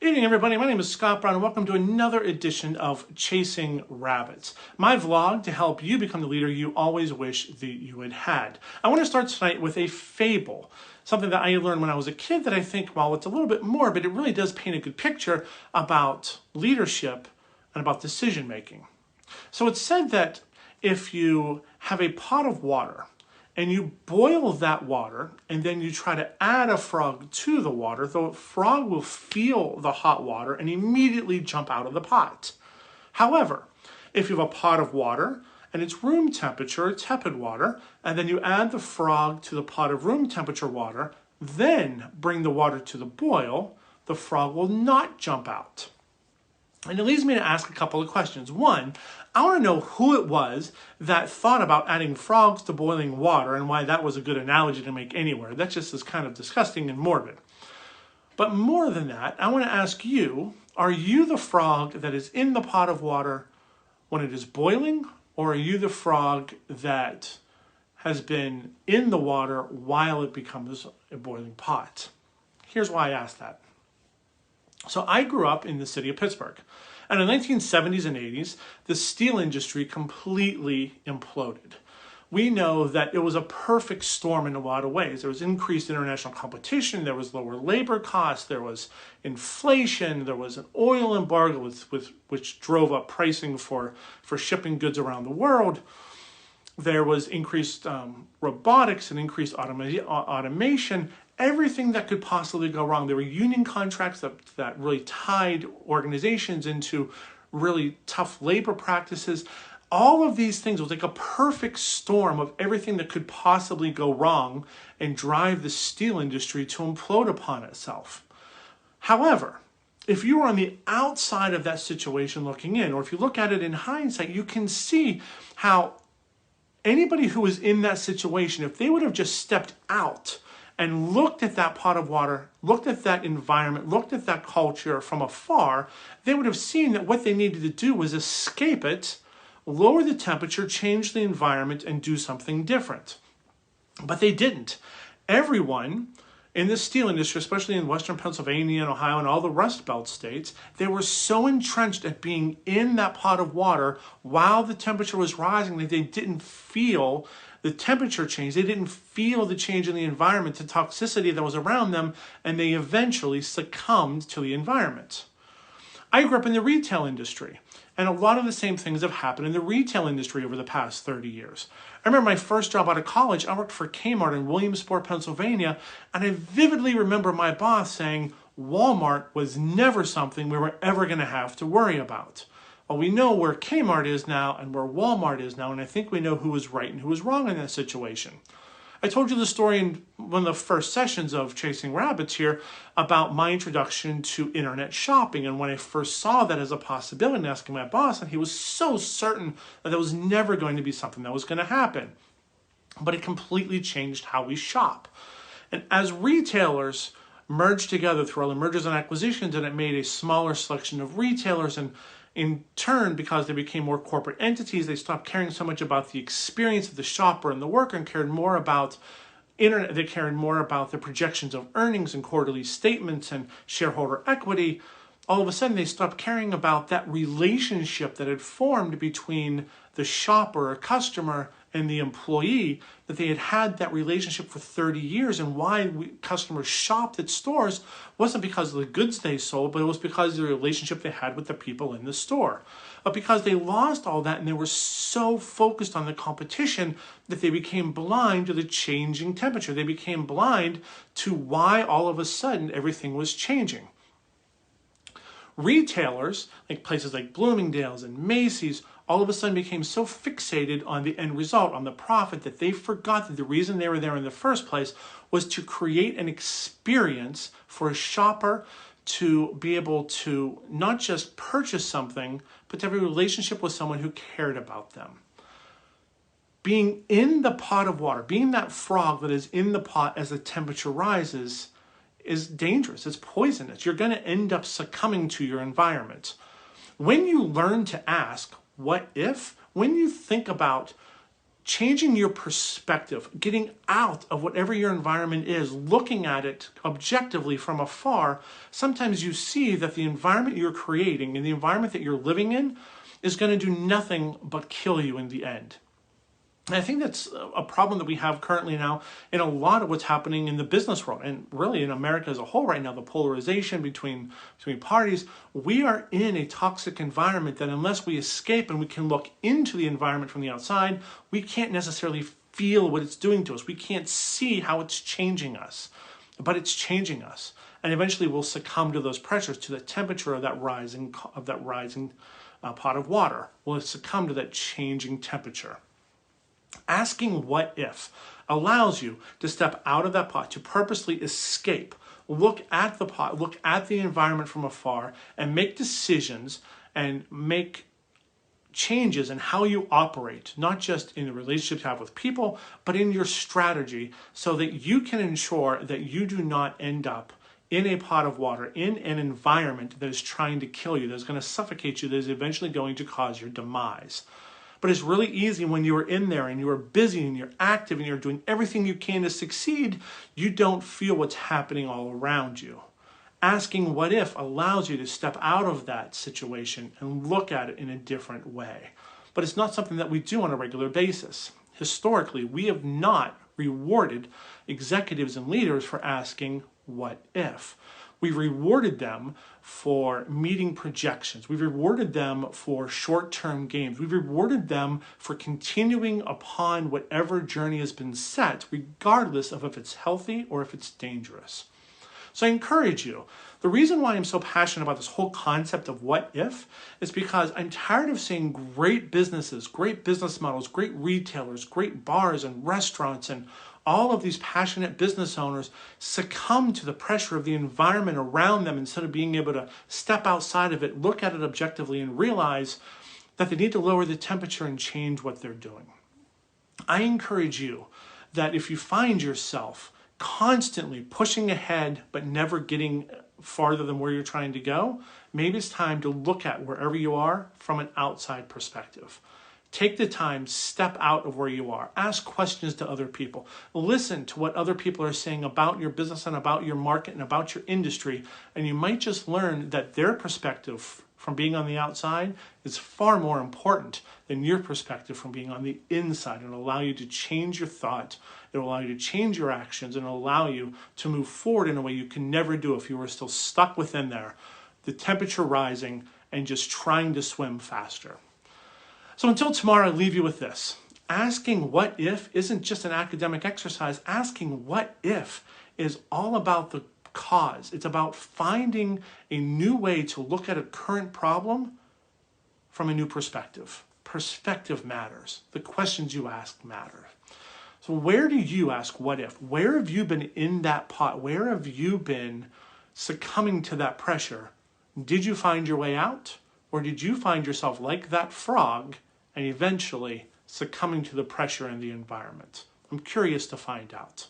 Evening, everybody. My name is Scott Brown, and welcome to another edition of Chasing Rabbits, my vlog to help you become the leader you always wish that you had had. I want to start tonight with a fable, something that I learned when I was a kid that I think, well, it's a little bit more, but it really does paint a good picture about leadership and about decision making. So it's said that if you have a pot of water and you boil that water, and then you try to add a frog to the water, the frog will feel the hot water and immediately jump out of the pot. However, if you have a pot of water and it's room temperature, tepid water, and then you add the frog to the pot of room temperature water, then bring the water to the boil, the frog will not jump out. And it leads me to ask a couple of questions. One, I want to know who it was that thought about adding frogs to boiling water and why that was a good analogy to make anywhere. That just is kind of disgusting and morbid. But more than that, I want to ask you, are you the frog that is in the pot of water when it is boiling, or are you the frog that has been in the water while it becomes a boiling pot? Here's why I asked that. So I grew up in the city of Pittsburgh, and in the 1970s and 80s, the steel industry completely imploded. We know that it was a perfect storm in a lot of ways. There was increased international competition, there was lower labor costs, there was inflation, there was an oil embargo which drove up pricing for shipping goods around the world. There was increased robotics and increased automation. Everything that could possibly go wrong. There were union contracts that really tied organizations into really tough labor practices. All of these things was like a perfect storm of everything that could possibly go wrong and drive the steel industry to implode upon itself. However, if you were on the outside of that situation looking in, or if you look at it in hindsight, you can see how anybody who was in that situation, if they would have just stepped out and looked at that pot of water, looked at that environment, looked at that culture from afar, they would have seen that what they needed to do was escape it, lower the temperature, change the environment, and do something different. But they didn't. Everyone in the steel industry, especially in Western Pennsylvania and Ohio and all the Rust Belt states, they were so entrenched at being in that pot of water while the temperature was rising that they didn't feel the temperature change. They didn't feel the change in the environment, the toxicity that was around them, and they eventually succumbed to the environment. I grew up in the retail industry, and a lot of the same things have happened in the retail industry over the past 30 years. I remember my first job out of college, I worked for Kmart in Williamsport, Pennsylvania, and I vividly remember my boss saying Walmart was never something we were ever going to have to worry about. Well, we know where Kmart is now and where Walmart is now, and I think we know who was right and who was wrong in that situation. I told you the story in one of the first sessions of Chasing Rabbits here about my introduction to internet shopping, and when I first saw that as a possibility and asking my boss, and he was so certain that that was never going to be something that was going to happen. But it completely changed how we shop. And as retailers merged together through all the mergers and acquisitions, and it made a smaller selection of retailers, and in turn, because they became more corporate entities, they stopped caring so much about the experience of the shopper and the worker and cared more about internet. They cared more about the projections of earnings and quarterly statements and shareholder equity. All of a sudden, they stopped caring about that relationship that had formed between the shopper or customer and the employee, that they had had that relationship for 30 years. And why customers shopped at stores wasn't because of the goods they sold, but it was because of the relationship they had with the people in the store. But because they lost all that and they were so focused on the competition that they became blind to the changing temperature. They became blind to why all of a sudden everything was changing. Retailers, like places like Bloomingdale's and Macy's, all of a sudden became so fixated on the end result, on the profit, that they forgot that the reason they were there in the first place was to create an experience for a shopper to be able to not just purchase something, but to have a relationship with someone who cared about them. Being in the pot of water, being that frog that is in the pot as the temperature rises, is dangerous. It's poisonous. You're going to end up succumbing to your environment. When you learn to ask, what if? When you think about changing your perspective, getting out of whatever your environment is, looking at it objectively from afar, sometimes you see that the environment you're creating and the environment that you're living in is going to do nothing but kill you in the end. And I think that's a problem that we have currently now in a lot of what's happening in the business world and really in America as a whole right now, the polarization between parties. We are in a toxic environment that unless we escape and we can look into the environment from the outside, we can't necessarily feel what it's doing to us. We can't see how it's changing us, but it's changing us. And eventually we'll succumb to those pressures, to the temperature of that rising pot of water. We'll succumb to that changing temperature. Asking what if allows you to step out of that pot, to purposely escape, look at the pot, look at the environment from afar, and make decisions and make changes in how you operate, not just in the relationships you have with people, but in your strategy, so that you can ensure that you do not end up in a pot of water, in an environment that is trying to kill you, that is going to suffocate you, that is eventually going to cause your demise. But it's really easy when you are in there and you are busy and you're active and you're doing everything you can to succeed, you don't feel what's happening all around you. Asking what if allows you to step out of that situation and look at it in a different way. But it's not something that we do on a regular basis. Historically, we have not rewarded executives and leaders for asking what if. We've rewarded them for meeting projections. We've rewarded them for short-term gains. We've rewarded them for continuing upon whatever journey has been set, regardless of if it's healthy or if it's dangerous. So I encourage you. The reason why I'm so passionate about this whole concept of what if is because I'm tired of seeing great businesses, great business models, great retailers, great bars and restaurants and all of these passionate business owners succumb to the pressure of the environment around them instead of being able to step outside of it, look at it objectively, and realize that they need to lower the temperature and change what they're doing. I encourage you that if you find yourself constantly pushing ahead but never getting farther than where you're trying to go, maybe it's time to look at wherever you are from an outside perspective. Take the time, step out of where you are. Ask questions to other people. Listen to what other people are saying about your business and about your market and about your industry. And you might just learn that their perspective from being on the outside is far more important than your perspective from being on the inside. It'll allow you to change your thought. It'll allow you to change your actions and allow you to move forward in a way you can never do if you were still stuck within there, the temperature rising and just trying to swim faster. So until tomorrow, I leave you with this. Asking what if isn't just an academic exercise. Asking what if is all about the cause. It's about finding a new way to look at a current problem from a new perspective. Perspective matters. The questions you ask matter. So where do you ask what if? Where have you been in that pot? Where have you been succumbing to that pressure? Did you find your way out? Or did you find yourself like that frog and eventually succumbing to the pressure in the environment? I'm curious to find out.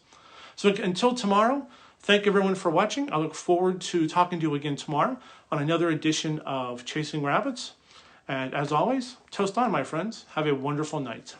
So until tomorrow, thank everyone for watching. I look forward to talking to you again tomorrow on another edition of Chasing Rabbits. And as always, toast on, my friends. Have a wonderful night.